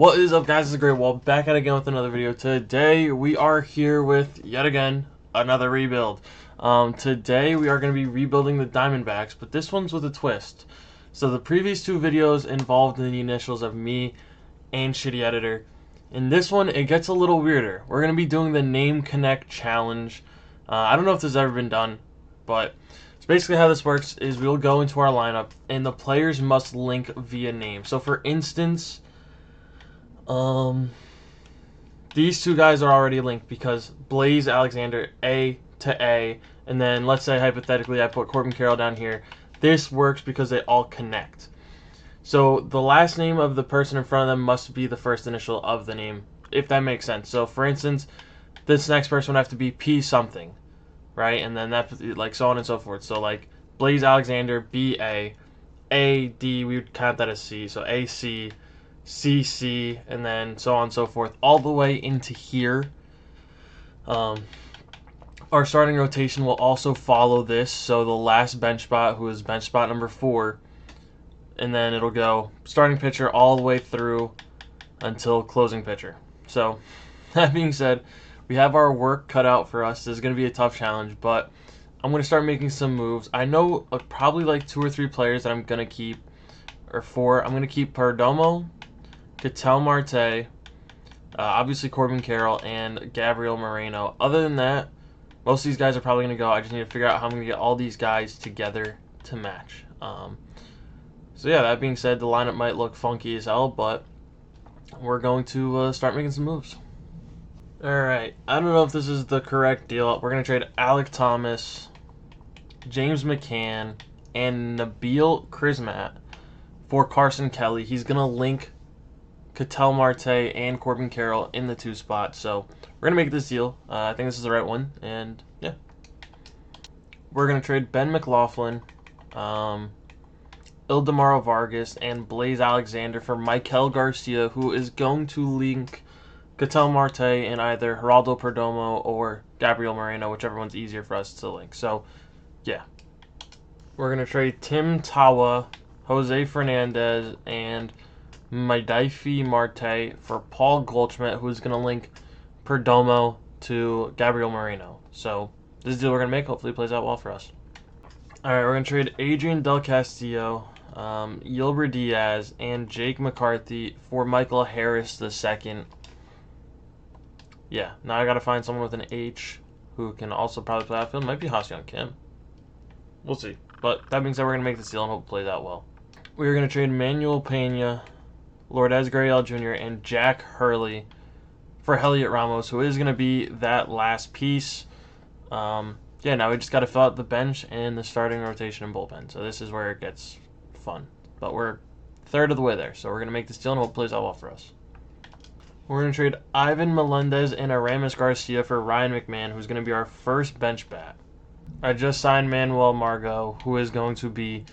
What is up, guys? It's TheGreatWall back at it again with another video. Today we are here with yet again another rebuild. Today we are going to be rebuilding the Diamondbacks, but this one's with a twist. So the previous two videos involved the initials of me and Shitty Editor. In this one, it gets a little weirder. We're going to be doing the Name Connect challenge. I don't know if this has ever been done, but so basically how this works is we'll go into our lineup and the players must link via name. So for instance, these two guys are already linked because Blaze Alexander, A to A, and then let's say hypothetically I put Corbin Carroll down here. This works because they all connect. So the last name of the person in front of them must be the first initial of the name, if that makes sense. So for instance, this next person would have to be P something, right? And then that, like, so on and so forth. So like Blaze Alexander, B A, A D, we would count that as C. So A C, C C, and then so on and so forth, all the way into here. Our starting rotation will also follow this. So the last bench spot, who is bench spot number 4, and then it'll go starting pitcher all the way through until closing pitcher. So that being said, we have our work cut out for us. This is going to be a tough challenge, but I'm going to start making some moves. I know probably like 2 or 3 players that I'm going to keep, or 4. I'm going to keep Perdomo, Ketel Marte, obviously Corbin Carroll, and Gabriel Moreno. Other than that, most of these guys are probably going to go. I just need to figure out how I'm going to get all these guys together to match. So yeah, that being said, the lineup might look funky as hell, but we're going to start making some moves. Alright, I don't know if this is the correct deal. We're going to trade Alec Thomas, James McCann, and Nabil Crismat for Carson Kelly. He's going to link Ketel Marte and Corbin Carroll in the 2 spots. So we're going to make this deal. I think this is the right one. And yeah. We're going to trade Ben McLaughlin, Ildemaro Vargas, and Blaze Alexander for Michael Garcia, who is going to link Ketel Marte and either Geraldo Perdomo or Gabriel Moreno, whichever one's easier for us to link. So yeah. We're going to trade Tim Tawa, Jose Fernandez, and Maidifi Marte for Paul Goldschmidt, who's going to link Perdomo to Gabriel Moreno. So this deal we're going to make hopefully plays out well for us. Alright, we're going to trade Adrian Del Castillo, Yilber Diaz, and Jake McCarthy for Michael Harris II. Yeah, now I got to find someone with an H who can also probably play outfield. Might be Ha-Seong Kim. We'll see. But that being said, we're going to make this deal and hope it plays out well. We're going to trade Manuel Pena, Lourdes Gurriel Jr., and Jack Hurley for Heliot Ramos, who is going to be that last piece. Yeah, now we just got to fill out the bench and the starting rotation and bullpen. So this is where it gets fun. But we're 1/3 of the way there, so we're going to make this deal and hope it plays out well for us. We're going to trade Ivan Melendez and Aramis Garcia for Ryan McMahon, who's going to be our first bench bat. I just signed Manuel Margot, who is going to be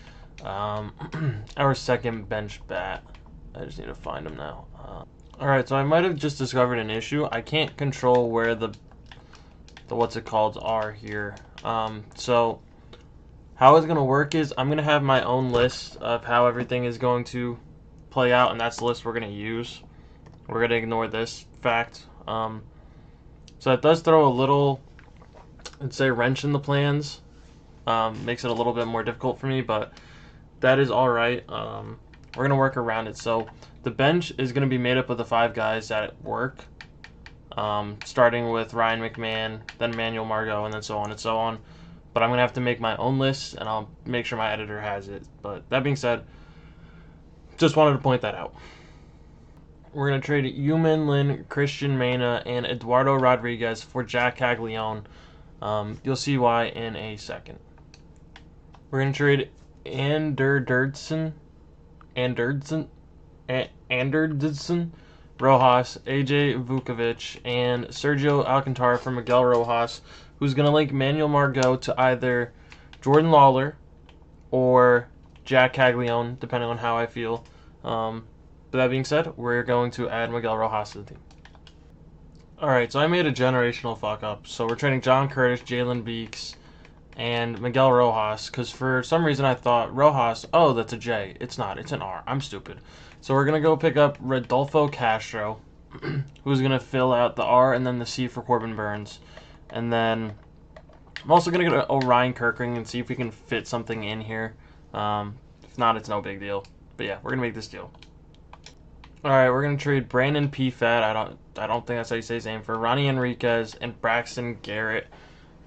our second bench bat. I just need to find him now. Alright, so I might have just discovered an issue. I can't control where the what's it called are here. So how it's going to work is I'm going to have my own list of how everything is going to play out, and that's the list we're going to use. We're going to ignore this fact. So it does throw a little, let's say, wrench in the plans. Makes it a little bit more difficult for me, but that is alright. We're going to work around it. So the bench is going to be made up of the 5 guys that work, starting with Ryan McMahon, then Manuel Margot, and then so on and so on. But I'm going to have to make my own list, and I'll make sure my editor has it. But that being said, just wanted to point that out. We're going to trade Yumin Lin, Christian Mena, and Eduardo Rodriguez for Jack Caglione. You'll see why in a second. We're going to trade Anderson, Rojas, AJ Vukovic, and Sergio Alcantara for Miguel Rojas, who's going to link Manuel Margot to either Jordan Lawler or Jack Caglione, depending on how I feel. But that being said, we're going to add Miguel Rojas to the team. Alright, so I made a generational fuck up. So we're trading John Curtis, Jalen Beeks, and Miguel Rojas, because for some reason I thought Rojas, oh, that's a J. It's not. It's an R. I'm stupid. So we're going to go pick up Rodolfo Castro, who's going to fill out the R and then the C for Corbin Burns. And then I'm also going to go to Orion Kirkring and see if we can fit something in here. If not, it's no big deal. But yeah, we're going to make this deal. Alright, we're going to trade Brandon P. Fat, I don't think that's how you say his name, for Ronnie Enriquez and Braxton Garrett.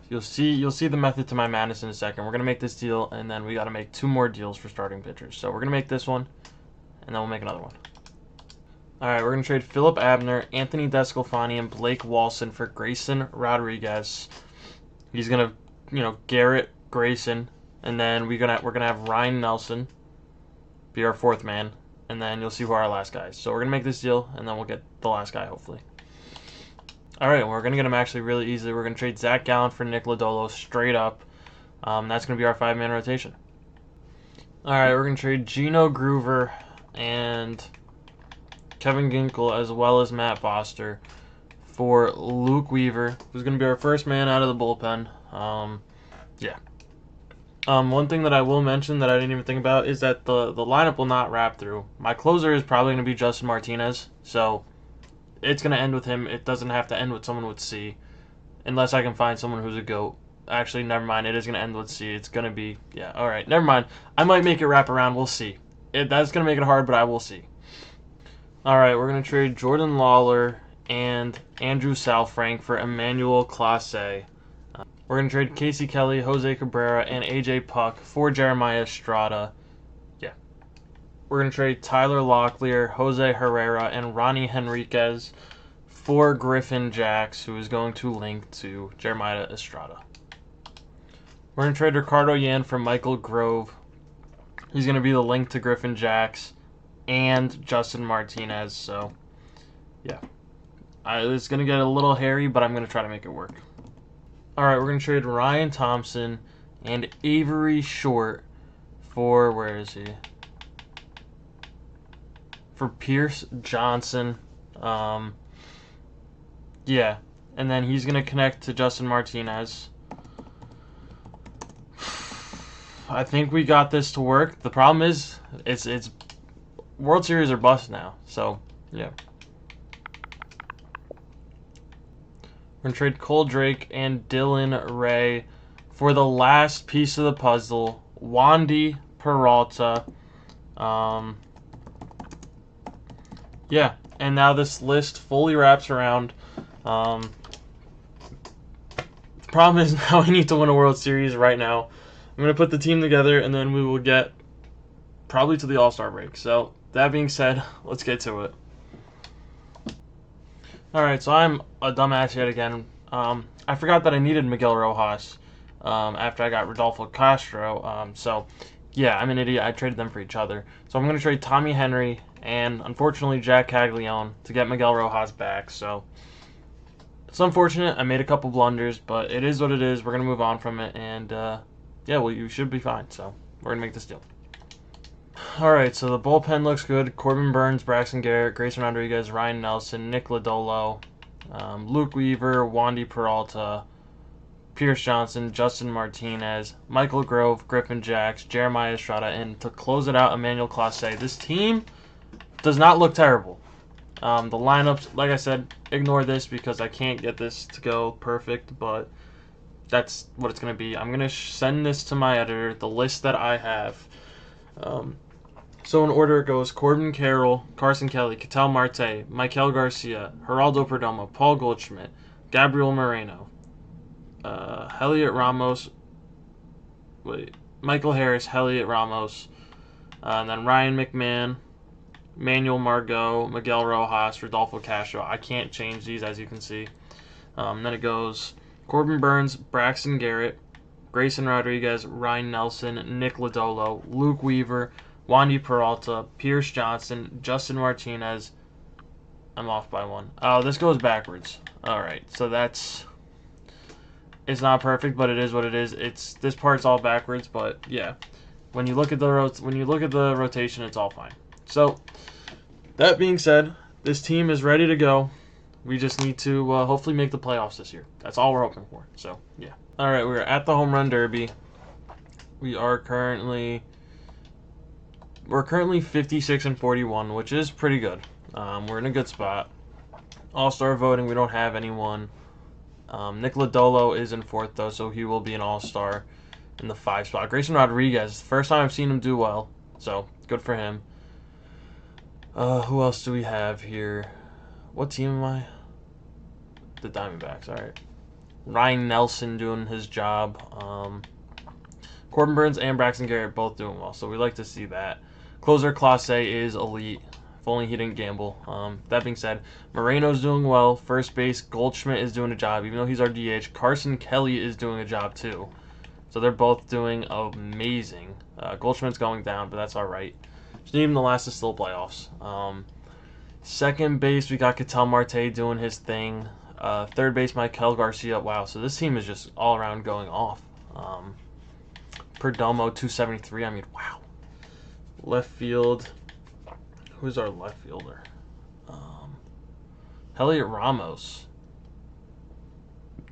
You'll see the method to my madness in a second. We're going to make this deal, and then we got to make 2 more deals for starting pitchers. So we're going to make this one, and then we'll make another one. Alright, we're going to trade Philip Abner, Anthony Descalfani, and Blake Walson for Grayson Rodriguez. He's going to, Garrett, Grayson, and then we're going to have Ryan Nelson be our 4th man. And then you'll see who our last guy is. So we're going to make this deal, and then we'll get the last guy, hopefully. Alright, we're going to get him actually really easily. We're going to trade Zach Gallen for Nick Lodolo straight up. That's going to be our 5-man rotation. Alright, we're going to trade Gino Groover and Kevin Ginkel as well as Matt Foster for Luke Weaver, who's going to be our first man out of the bullpen. Yeah. One thing that I will mention that I didn't even think about is that the lineup will not wrap through. My closer is probably going to be Justin Martinez, so it's going to end with him. It doesn't have to end with someone with C, unless I can find someone who's a GOAT. Actually, never mind. It is going to end with C. It's going to be, yeah, all right. Never mind. I might make it wrap around. We'll see. That's going to make it hard, but I will see. All right, we're going to trade Jordan Lawler and Andrew Salfrank for Emmanuel Clase. We're going to trade Casey Kelly, Jose Cabrera, and AJ Puck for Jeremiah Estrada. Yeah. We're going to trade Tyler Locklear, Jose Herrera, and Ronnie Henriquez for Griffin Jax, who is going to link to Jeremiah Estrada. We're going to trade Ricardo Yan for Michael Grove. He's going to be the link to Griffin Jax and Justin Martinez. So, yeah. It's going to get a little hairy, but I'm going to try to make it work. Alright, we're going to trade Ryan Thompson and Avery Short for, where is he? For Pierce Johnson. Yeah, and then he's going to connect to Justin Martinez. I think we got this to work. The problem is, it's World Series or bust now, so, yeah. We're going to trade Cole Drake and Dylan Ray for the last piece of the puzzle, Wandy Peralta. Yeah, and now this list fully wraps around. The problem is now we need to win a World Series right now. I'm going to put the team together, and then we will get probably to the All-Star break. So, that being said, let's get to it. Alright, so I'm a dumbass yet again. I forgot that I needed Miguel Rojas after I got Rodolfo Castro. So, yeah, I'm an idiot. I traded them for each other. So I'm going to trade Tommy Henry and, unfortunately, Jack Caglione to get Miguel Rojas back. So, it's unfortunate. I made a couple blunders, but it is what it is. We're going to move on from it. And, yeah, well, you should be fine. So, we're going to make this deal. Alright, so the bullpen looks good. Corbin Burns, Braxton Garrett, Grayson Rodriguez, Ryan Nelson, Nick Lodolo, Luke Weaver, Wandy Peralta, Pierce Johnson, Justin Martinez, Michael Grove, Griffin Jax, Jeremiah Estrada, and to close it out, Emmanuel Clase. This team does not look terrible. The lineups, like I said, ignore this because I can't get this to go perfect, but that's what it's going to be. I'm going to send this to my editor, the list that I have. So in order it goes Corbin Carroll, Carson Kelly, Ketel Marte, Michael Garcia, Geraldo Perdomo, Paul Goldschmidt, Gabriel Moreno, Heliot Ramos, Michael Harris, Heliot Ramos, and then Ryan McMahon, Manuel Margot, Miguel Rojas, Rodolfo Castro. I can't change these, as you can see. Then it goes Corbin Burns, Braxton Garrett, Grayson Rodriguez, Ryan Nelson, Nick Lodolo, Luke Weaver, Wandy Peralta, Pierce Johnson, Justin Martinez. I'm off by one. Oh, this goes backwards. Alright, so that's... It's not perfect, but it is what it is. This part's all backwards, but yeah. When you look at the rotation, it's all fine. So, that being said, this team is ready to go. We just need to hopefully make the playoffs this year. That's all we're hoping for. So, yeah. All right, we're at the home run derby. We're currently 56 and 41, which is pretty good. We're in a good spot. All-star voting, we don't have anyone. Nick Lodolo is in 4th, though, so he will be an all-star in the 5 spot. Grayson Rodriguez, first time I've seen him do well, so good for him. Who else do we have here? What team am I? The Diamondbacks, all right. Ryan Nelson doing his job. Corbin Burns and Braxton Garrett both doing well, so we like to see that. Closer Clase is elite. If only he didn't gamble. That being said, Moreno's doing well. First base, Goldschmidt is doing a job, even though he's our DH. Carson Kelly is doing a job too. So they're both doing amazing. Goldschmidt's going down, but that's all right. Just need him to last us still playoffs. Second base, we got Ketel Marte doing his thing. Third base, Michael Garcia. Wow, so this team is just all around going off. Perdomo, 273. I mean, wow. Left field. Who's our left fielder? Elliot Ramos.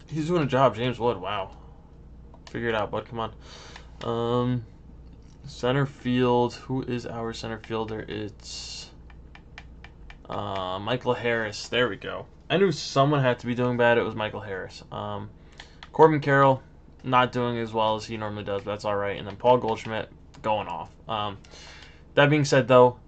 He's doing a job. James Wood. Wow. Figure it out, bud. Come on. Center field. Who is our center fielder? It's Michael Harris. There we go. I knew someone had to be doing bad. It was Michael Harris. Corbin Carroll, not doing as well as he normally does, but that's all right. And then Paul Goldschmidt going off. That being said, though,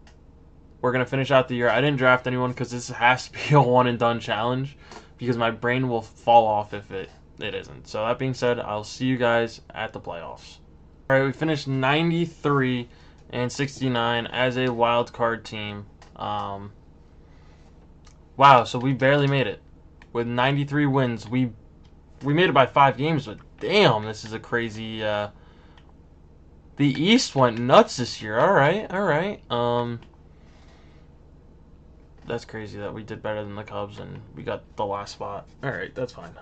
we're going to finish out the year. I didn't draft anyone because this has to be a one-and-done challenge because my brain will fall off if it isn't. So that being said, I'll see you guys at the playoffs. All right, we finished 93 and 69 as a wild card team. Wow, so we barely made it. With 93 wins, we made it by 5 games, but damn, this is a crazy... the East went nuts this year. All right. That's crazy that we did better than the Cubs and we got the last spot. All right, that's fine.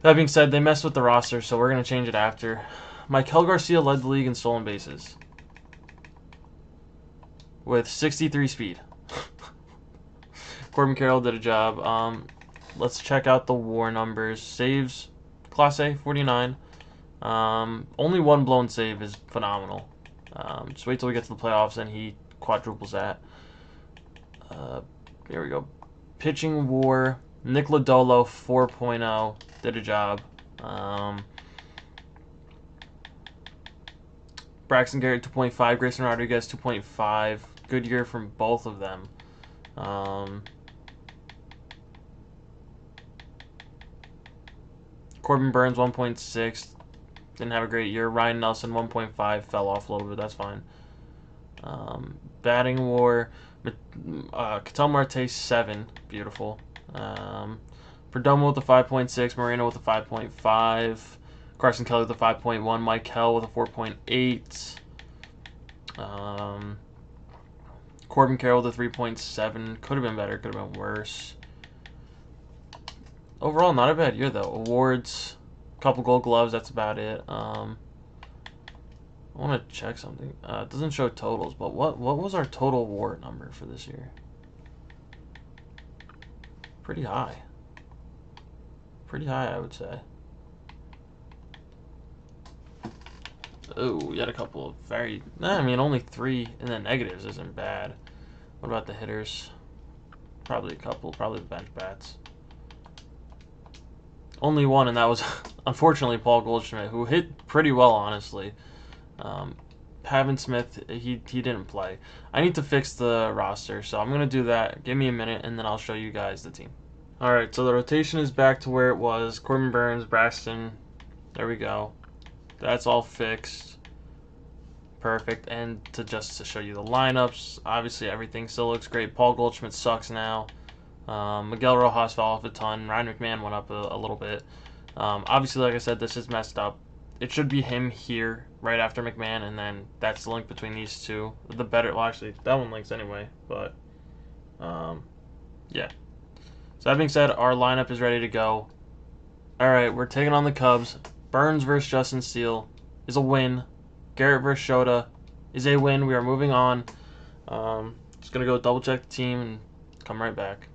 That being said, they messed with the roster, so we're going to change it after. Michael Garcia led the league in stolen bases with 63 speed. Corbin Carroll did a job. Let's check out the WAR numbers. Saves, Class A, 49. Only one blown save is phenomenal. Just wait till we get to the playoffs and he quadruples that. Here we go. Pitching WAR, Nick Lodolo, 4.0, did a job. Braxton Garrett, 2.5. Grayson Rodriguez, 2.5. Good year from both of them. Corbin Burns, 1.6. Didn't have a great year. Ryan Nelson, 1.5. Fell off a little bit. That's fine. Batting WAR, Ketel Marte, 7. Beautiful. Perdomo with a 5.6. Moreno with a 5.5. Carson Kelly with a 5.1. Mike Hell with a 4.8. Corbin Carroll with a 3.7. Could have been better. Could have been worse. Overall, not a bad year, though. Awards, a couple gold gloves, that's about it. I want to check something. It doesn't show totals, but what was our total WAR number for this year? Pretty high. Pretty high, I would say. Oh, we had a couple of very... I mean, only 3 in the negatives isn't bad. What about the hitters? Probably a couple. Probably the bench bats. Only one, and that was, unfortunately, Paul Goldschmidt, who hit pretty well, honestly. Pavin Smith, he didn't play. I need to fix the roster, so I'm going to do that. Give me a minute, and then I'll show you guys the team. All right, so the rotation is back to where it was. Corbin Burns, Braxton. There we go. That's all fixed. Perfect. And just to show you the lineups, obviously everything still looks great. Paul Goldschmidt sucks now. Miguel Rojas fell off a ton. Ryan McMahon went up a little bit. Obviously, like I said, this is messed up. It should be him here right after McMahon, and then that's the link between these two. The better, well, actually, that one links anyway, but yeah. So that being said, our lineup is ready to go. All right, we're taking on the Cubs. Burns versus Justin Steele is a win. Garrett versus Shota is a win. We are moving on. Just gonna go double check the team and come right back.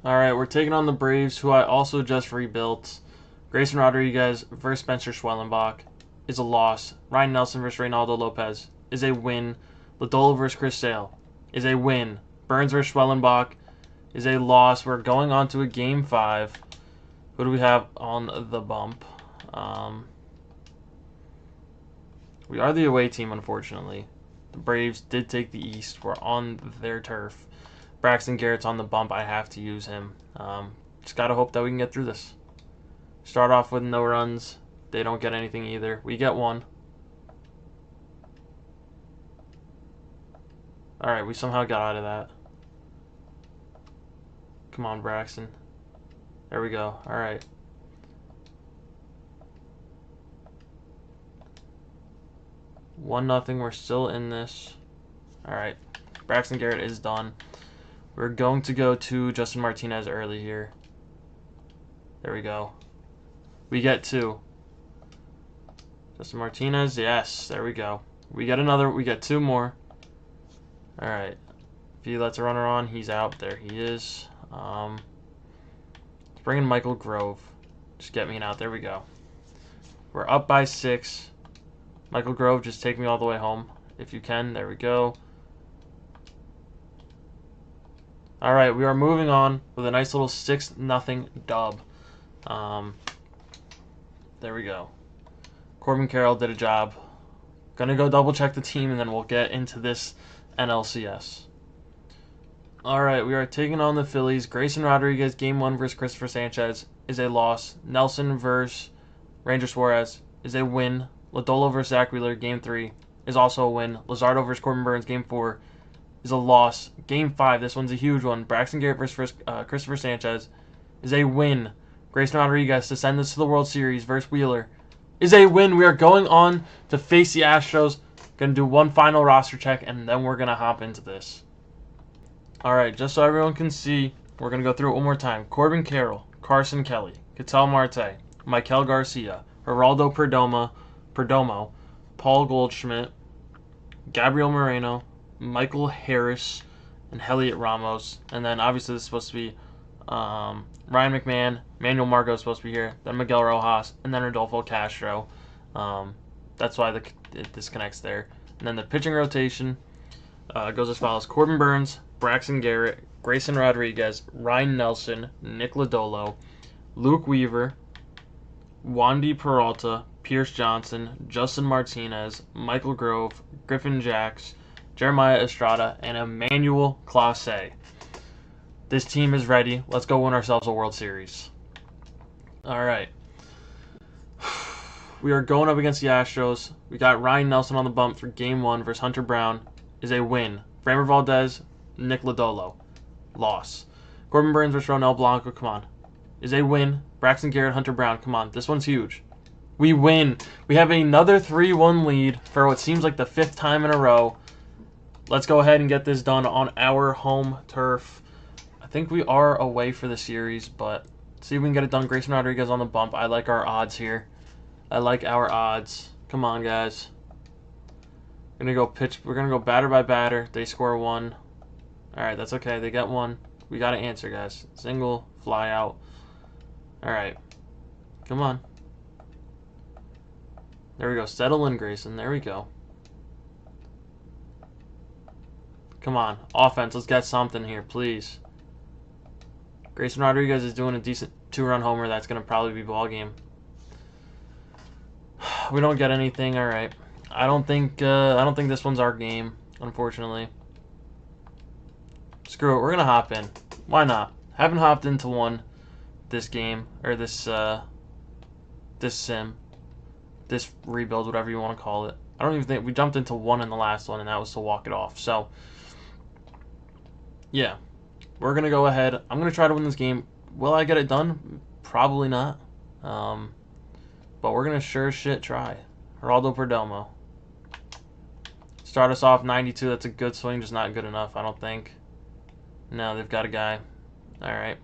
Alright, we're taking on the Braves, who I also just rebuilt. Grayson Rodriguez versus Spencer Schwellenbach is a loss. Ryan Nelson versus Reynaldo Lopez is a win. Lodolo versus Chris Sale is a win. Burns versus Schwellenbach is a loss. We're going on to a Game 5. Who do we have on the bump? We are the away team, unfortunately. The Braves did take the East. We're on their turf. Braxton Garrett's on the bump. I have to use him. Just got to hope that we can get through this. Start off with no runs. They don't get anything either. We get one. Alright, we somehow got out of that. Come on, Braxton. There we go. Alright. One nothing. We're still in this. Alright. Braxton Garrett is done. We're going to go to Justin Martinez early here. There we go. We get two. Justin Martinez, yes. There we go. We get another. We get two more. Alright. If he lets a runner on, he's out. There he is. Let's bring in Michael Grove. Just get me an out. There we go. We're up by 6. Michael Grove, just take me all the way home. If you can. There we go. Alright, we are moving on with a nice little 6-0 dub. There we go. Corbin Carroll did a job. Gonna go double check the team and then we'll get into this NLCS. Alright, we are taking on the Phillies. Grayson Rodriguez, Game 1 versus Christopher Sanchez is a loss. Nelson versus Ranger Suarez is a win. Lodolo versus Zach Wheeler, Game 3 is also a win. Luzardo versus Corbin Burns, Game 4 is a loss. Game 5, this one's a huge one. Braxton Garrett versus Christopher Sanchez is a win. Grayson Rodriguez to send us to the World Series versus Wheeler is a win. We are going on to face the Astros. Going to do one final roster check, and then we're going to hop into this. Alright, just so everyone can see, we're going to go through it one more time. Corbin Carroll, Carson Kelly, Ketel Marte, Michael Garcia, Geraldo Perdomo, Paul Goldschmidt, Gabriel Moreno, Michael Harris, and Heliot Ramos. And then obviously this is supposed to be Ryan McMahon, Manuel Margot is supposed to be here, then Miguel Rojas, and then Rodolfo Castro. That's why it disconnects there. And then the pitching rotation goes as follows. Corbin Burns, Braxton Garrett, Grayson Rodriguez, Ryan Nelson, Nick Lodolo, Luke Weaver, Wandy Peralta, Pierce Johnson, Justin Martinez, Michael Grove, Griffin Jacks, Jeremiah Estrada, and Emmanuel Clase. This team is ready. Let's go win ourselves a World Series. Alright. We are going up against the Astros. We got Ryan Nelson on the bump for Game 1 versus Hunter Brown. Is a win. Framber Valdez, Nick Lodolo. Loss. Corbin Burns versus Ronel Blanco. Come on. Is a win. Braxton Garrett, Hunter Brown. Come on. This one's huge. We win. We have another 3-1 lead for what seems like the 5th time in a row. Let's go ahead and get this done on our home turf. I think we are away for the series, but see if we can get it done. Grayson Rodriguez on the bump. I like our odds here. I like our odds. Come on, guys. We're gonna go pitch. We're gonna go batter by batter. They score 1. All right, that's okay. They get 1. We gotta answer, guys. Single, fly out. All right, come on. There we go. Settle in, Grayson. There we go. Come on, offense. Let's get something here, please. Grayson Rodriguez is doing a decent 2-run homer. That's gonna probably be ball game. We don't get anything. All right. I don't think this one's our game, unfortunately. Screw it. We're gonna hop in. Why not? Haven't hopped into one this game or this sim, this rebuild, whatever you want to call it. I don't even think we jumped into one in the last one, and that was to walk it off. So yeah, we're gonna go ahead. I'm gonna try to win this game. Will I get it done? Probably not. But we're going to sure as shit try. Geraldo Perdomo. Start us off 92. That's a good swing, just not good enough, I don't think. No, they've got a guy. Alright.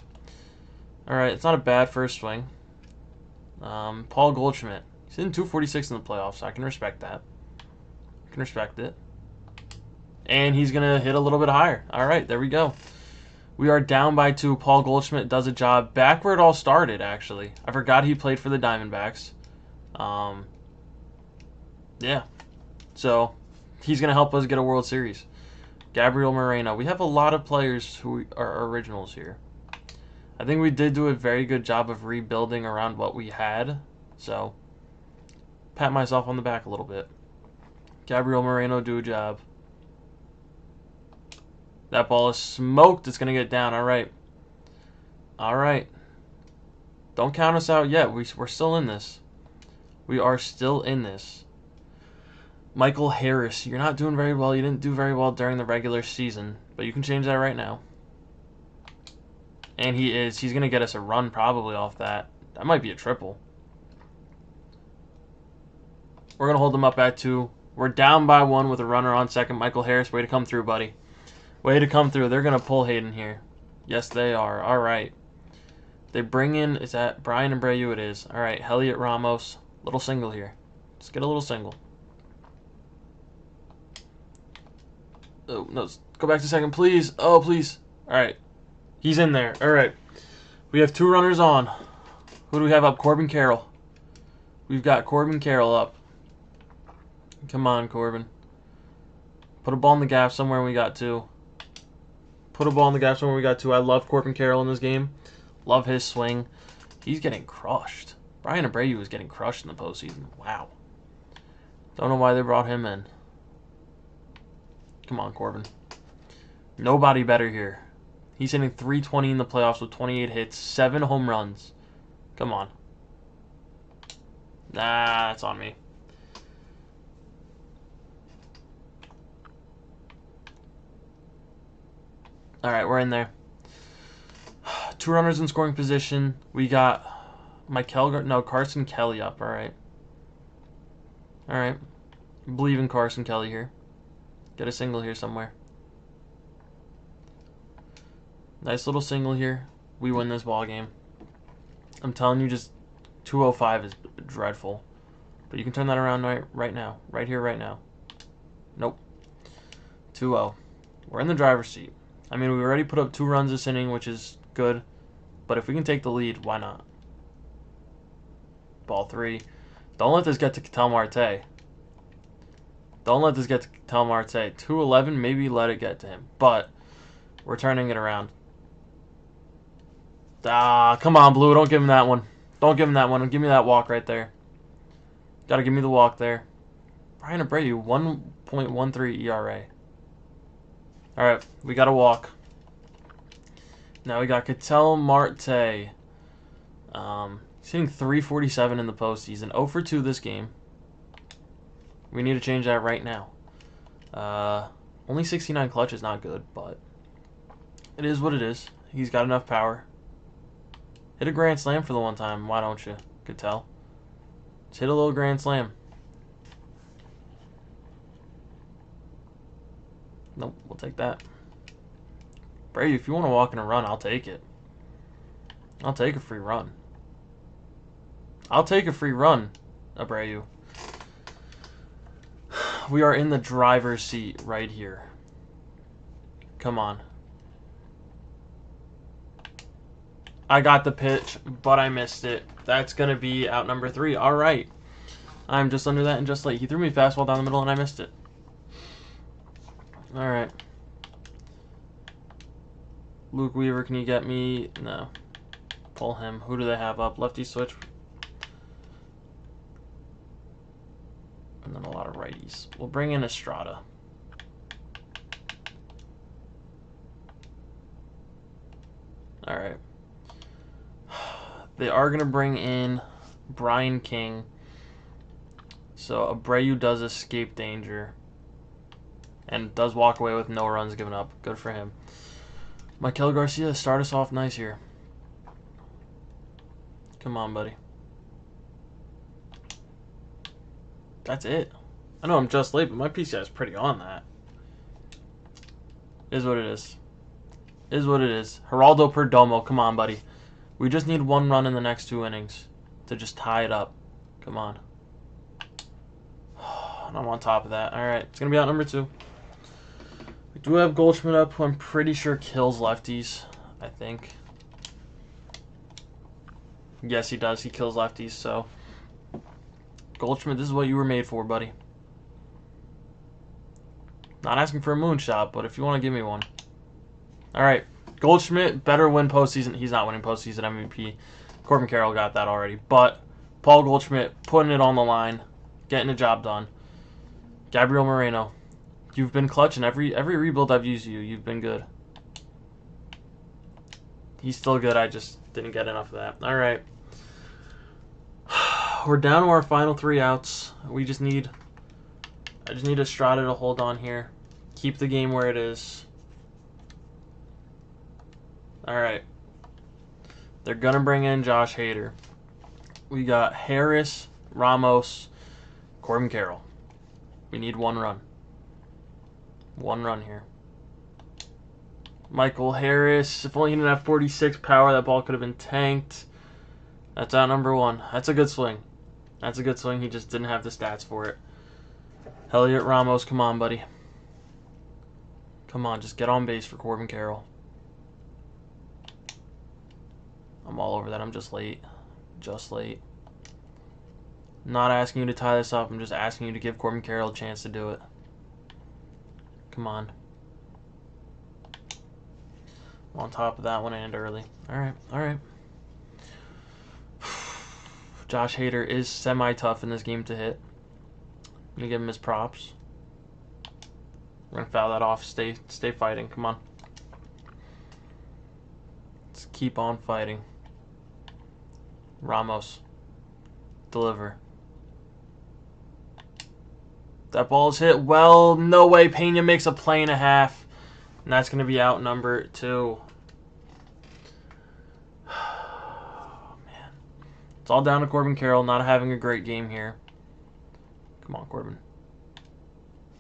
Alright, it's not a bad first swing. Paul Goldschmidt. He's hitting 246 in the playoffs. I can respect that. can respect it. And he's going to hit a little bit higher. All right, there we go. We are down by 2. Paul Goldschmidt does a job. Back where it all started, actually. I forgot he played for the Diamondbacks. Yeah. So, he's going to help us get a World Series. Gabriel Moreno. We have a lot of players who are originals here. I think we did do a very good job of rebuilding around what we had. So, pat myself on the back a little bit. Gabriel Moreno, do a job. That ball is smoked. It's going to get down. All right. All right. Don't count us out yet. We're still in this. We are still in this. Michael Harris, you're not doing very well. You didn't do very well during the regular season, but you can change that right now. And he's going to get us a run probably off that. That might be a triple. We're going to hold them up at 2. We're down by 1 with a runner on second. Michael Harris, way to come through, buddy. Way to come through. They're going to pull Hayden here. Yes, they are. All right. They bring in, is that Brian Abreu? It is. All right, Heliot Ramos. Little single here. Let's get a little single. Oh, no. Go back to second, please. Oh, please. All right. He's in there. All right. We have 2 runners on. Who do we have up? Corbin Carroll. We've got Corbin Carroll up. Come on, Corbin. Put a ball in the gap somewhere we got 2. Put a ball in the gap somewhere we got 2. I love Corbin Carroll in this game. Love his swing. He's getting crushed. Brian Abreu was getting crushed in the postseason. Wow. Don't know why they brought him in. Come on, Corbin. Nobody better here. He's hitting .320 in the playoffs with 28 hits, 7 home runs. Come on. Nah, that's on me. All right, we're in there. 2 runners in scoring position. We got Carson Kelly up. All right. All right. Believe in Carson Kelly here. Get a single here somewhere. Nice little single here. We win this ball game. I'm telling you, just 205 is dreadful. But you can turn that around right now. Right here, right now. Nope. 2-0. We're in the driver's seat. I mean, we already put up 2 runs this inning, which is good. But if we can take the lead, why not? Ball 3. Don't let this get to Ketel Marte. Don't let this get to Ketel Marte. 211, maybe let it get to him. But we're turning it around. Ah, come on, Blue. Don't give him that one. Don't give him that one. Give me that walk right there. Got to give me the walk there. Brian Abreu, 1.13 ERA. All right, we got a walk. Now we got Ketel Marte. He's hitting .347 in the postseason. 0 for 2 this game. We need to change that right now. Only 69 clutch is not good, but it is what it is. He's got enough power. Hit a grand slam for the one time. Why don't you, Ketel? Just hit a little grand slam. Nope, we'll take that. Brady, if you want to walk in a run, I'll take it. I'll take a free run. I'll take a free run, Abreu. We are in the driver's seat right here. Come on. I got the pitch, but I missed it. That's going to be out number 3. All right. I'm just under that and just late. He threw me a fastball down the middle, and I missed it. All right. Luke Weaver, can you get me? No. Pull him. Who do they have up? Lefty switch. And then a lot of righties. We'll bring in Estrada. All right. They are going to bring in Brian King. So Abreu does escape danger. And does walk away with no runs given up. Good for him. Maikel Garcia, start us off nice here. Come on, buddy. That's it. I know I'm just late, but my PCI is pretty on that. Is what it is. Is what it is. Geraldo Perdomo, come on, buddy. We just need 1 run in the next 2 innings to just tie it up. Come on. And I'm on top of that. All right, it's going to be out number 2. Do we have Goldschmidt up, who I'm pretty sure kills lefties, I think. Yes, he does. He kills lefties, so. Goldschmidt, this is what you were made for, buddy. Not asking for a moonshot, but if you want to give me one. Alright. Goldschmidt better win postseason. He's not winning postseason MVP. Corbin Carroll got that already. But Paul Goldschmidt putting it on the line, getting the job done. Gabriel Moreno, you've been clutch in every rebuild I've used you. You've been good. He's still good. I just didn't get enough of that. All right. We're down to our final 3 outs. I just need Estrada to hold on here. Keep the game where it is. All right. They're going to bring in Josh Hader. We got Harris, Ramos, Corbin Carroll. We need 1 run. 1 run here. Michael Harris. If only he didn't have 46 power, that ball could have been tanked. That's out number 1. That's a good swing. That's a good swing. He just didn't have the stats for it. Elliot Ramos, come on, buddy. Come on, just get on base for Corbin Carroll. I'm all over that. I'm just late. Just late. Not asking you to tie this up. I'm just asking you to give Corbin Carroll a chance to do it. Come on. I'm on top of that one and early. Alright, alright. Josh Hader is semi-tough in this game to hit. I'm going to give him his props. We're going to foul that off. Stay fighting. Come on. Let's keep on fighting. Ramos. Deliver. That ball is hit well. No way. Pena makes a play and a half. And that's going to be out number 2. Oh, man. It's all down to Corbin Carroll not having a great game here. Come on, Corbin.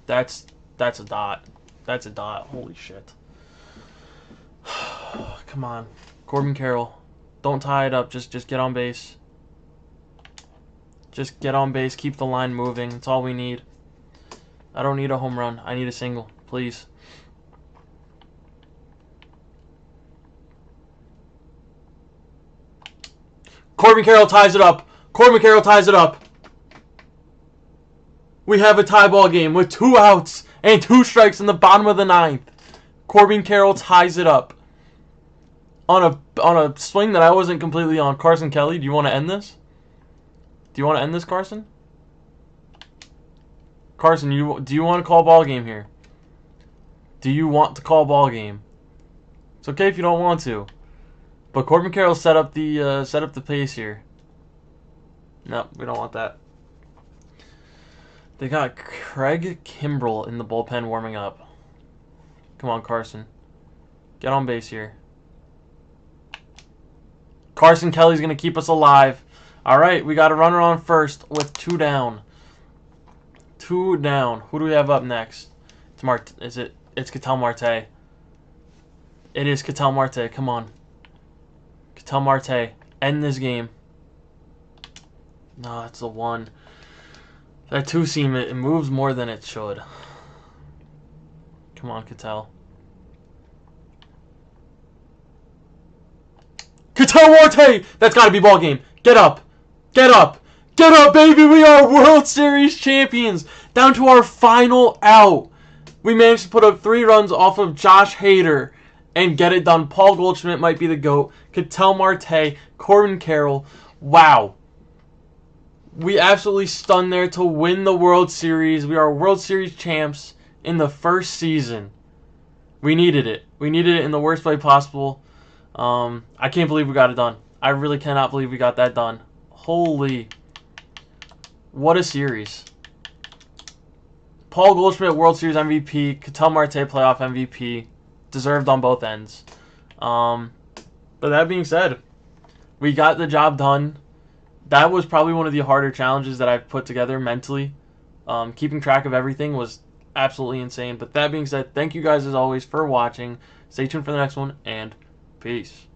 That's a dot. That's a dot. Holy shit. Come on. Corbin Carroll. Don't tie it up. Just get on base. Just get on base. Keep the line moving. That's all we need. I don't need a home run. I need a single. Please. Corbin Carroll ties it up. Corbin Carroll ties it up. We have a tie ball game with 2 outs and 2 strikes in the bottom of the 9th. Corbin Carroll ties it up. On a swing that I wasn't completely on. Carson Kelly, do you want to end this? Do you want to end this, Carson? Carson, do you want to call ball game here? Do you want to call ball game? It's okay if you don't want to, but Corbin Carroll set up the pace here. No, we don't want that. They got Craig Kimbrell in the bullpen warming up. Come on, Carson. Get on base here. Carson Kelly's going to keep us alive. All right, we got a runner on first with 2 down. 2 down. Who do we have up next? It's Ketel Marte. It is Ketel Marte. Come on. Ketel Marte. End this game. No, that's a 1. That 2-seam, it moves more than it should. Come on, Ketel. Ketel Marte! That's got to be ball game. Get up. Get up. Get up, baby. We are World Series champions. Down to our final out. We managed to put up 3 runs off of Josh Hader and get it done. Paul Goldschmidt might be the GOAT. Ketel Marte, Corbin Carroll. Wow. We absolutely stunned there to win the World Series. We are World Series champs in the first season. We needed it. We needed it in the worst way possible. I can't believe we got it done. I really cannot believe we got that done. Holy. What a series. Paul Goldschmidt, World Series MVP. Ketel Marte, playoff MVP. Deserved on both ends. But that being said, we got the job done. That was probably one of the harder challenges that I've put together mentally. Keeping track of everything was absolutely insane. But that being said, thank you guys as always for watching. Stay tuned for the next one, and peace.